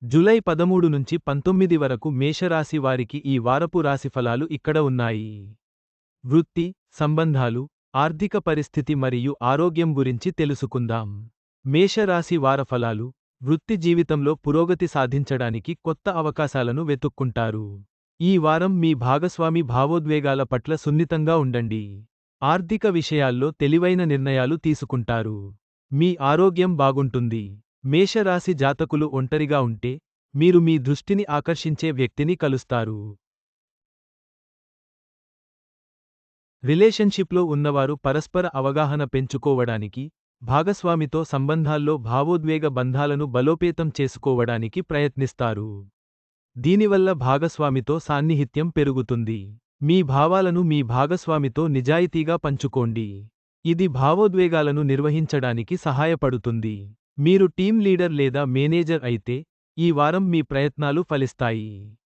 July 13 నుంచి 19 వరకు మేషరాశి వారికి ఈ వారపు రాశిఫలాలు ఇక్కడ ఉన్నాయి. వృత్తి, సంబంధాలు, ఆర్థిక పరిస్థితి మరియు ఆరోగ్యం గురించి తెలుసుకుందాం. మేషరాశి వారఫలాలు. వృత్తి జీవితంలో పురోగతి సాధించడానికి కొత్త అవకాశాలను వెతుక్కుంటారు. ఈ వారం మీ భాగస్వామి భావోద్వేగాల పట్ల సున్నితంగా ఉండండి. ఆర్థిక విషయాల్లో తెలివైన నిర్ణయాలు తీసుకుంటారు. మీ ఆరోగ్యం బాగుంటుంది. మేషరాశి జాతకులు ఒంటరిగా ఉంటే, మీరు మీ దృష్టిని ఆకర్షించే వ్యక్తిని కలుస్తారు. రిలేషన్షిప్లో ఉన్నవారు పరస్పర అవగాహన పెంచుకోవడానికి, భాగస్వామితో సంబంధాల్లో భావోద్వేగ బంధాలను బలోపేతం చేసుకోవడానికి ప్రయత్నిస్తారు. దీనివల్ల భాగస్వామితో సాన్నిహిత్యం పెరుగుతుంది. మీ భావాలను మీ భాగస్వామితో నిజాయితీగా పంచుకోండి. ఇది భావోద్వేగాలను నిర్వహించడానికి సహాయపడుతుంది. మీరు టీమ్ లీడర్ లేదా మేనేజర్ అయితే, ఈ వారం మీ ప్రయత్నాలు ఫలిస్తాయి.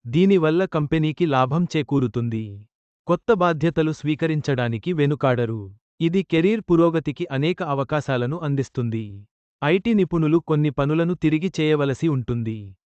దీనివల్ల కంపెనీకి లాభం చేకూరుతుంది. కొత్త బాధ్యతలు స్వీకరించడానికి వెనుకాడరు. ఇది కెరీర్ పురోగతికి అనేక అవకాశాలను అందిస్తుంది. ఐటీ నిపుణులు కొన్ని పనులను తిరిగి చేయవలసి ఉంటుంది.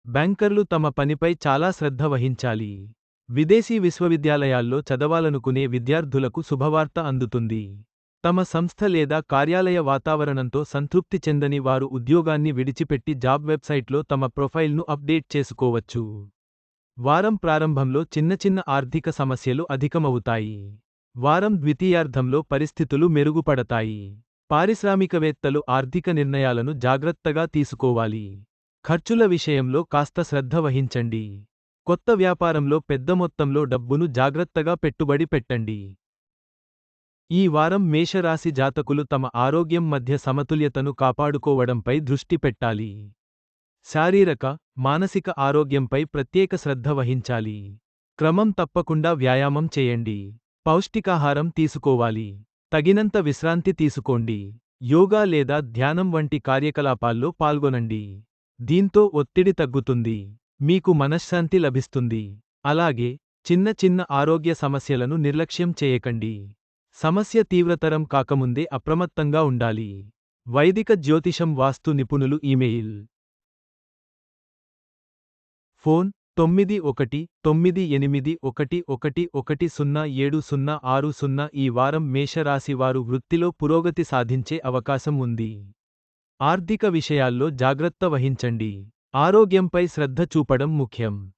బ్యాంకర్లు తమ పనిపై చాలా శ్రద్ధ వహించాలి. విదేశీ విశ్వవిద్యాలయాల్లో చదవాలనుకునే విద్యార్థులకు శుభవార్త అందుతుంది. తమ సంస్థ లేదా కార్యాలయ వాతావరణంతో సంతృప్తి చెందని వారు ఉద్యోగాన్ని విడిచిపెట్టి జాబ్ వెబ్సైట్లో తమ ప్రొఫైల్ను అప్డేట్ చేసుకోవచ్చు. వారం ప్రారంభంలో చిన్న ఆర్థిక సమస్యలు అధికమవుతాయి. వారం ద్వితీయార్ధంలో పరిస్థితులు మెరుగుపడతాయి. పారిశ్రామికవేత్తలు ఆర్థిక నిర్ణయాలను జాగ్రత్తగా తీసుకోవాలి. ఖర్చుల విషయంలో కాస్త శ్రద్ధ వహించండి. కొత్త వ్యాపారంలో పెద్ద మొత్తంలో డబ్బును జాగ్రత్తగా పెట్టుబడి పెట్టండి. ఈ వారం మేషరాశి జాతకులు తమ ఆరోగ్యం మధ్య సమతుల్యతను కాపాడుకోవడంపై దృష్టి పెట్టాలి. శారీరక, మానసిక ఆరోగ్యంపై ప్రత్యేక శ్రద్ధ వహించాలి. క్రమం తప్పకుండా వ్యాయామం చేయండి. పౌష్టికాహారం తీసుకోవాలి. తగినంత విశ్రాంతి తీసుకోండి. యోగా లేదా ధ్యానం వంటి కార్యకలాపాల్లో పాల్గొనండి. దీంతో ఒత్తిడి తగ్గుతుంది. మీకు మనశ్శాంతి లభిస్తుంది. అలాగే, చిన్న ఆరోగ్య సమస్యలను నిర్లక్ష్యం చేయకండి. సమస్య తీవ్రతరం కాకముందే అప్రమత్తంగా ఉండాలి. వైదిక జ్యోతిషం వాస్తు నిపుణులు ఈమెయిల్. ఫోన్ 9198111070 ఈ వారం మేషరాశి వారు వృత్తిలో పురోగతి సాధించే అవకాశం ఉంది. ఆర్థిక విషయాల్లో జాగ్రత్త వహించండి. ఆరోగ్యంపై శ్రద్ధ చూపడం ముఖ్యం.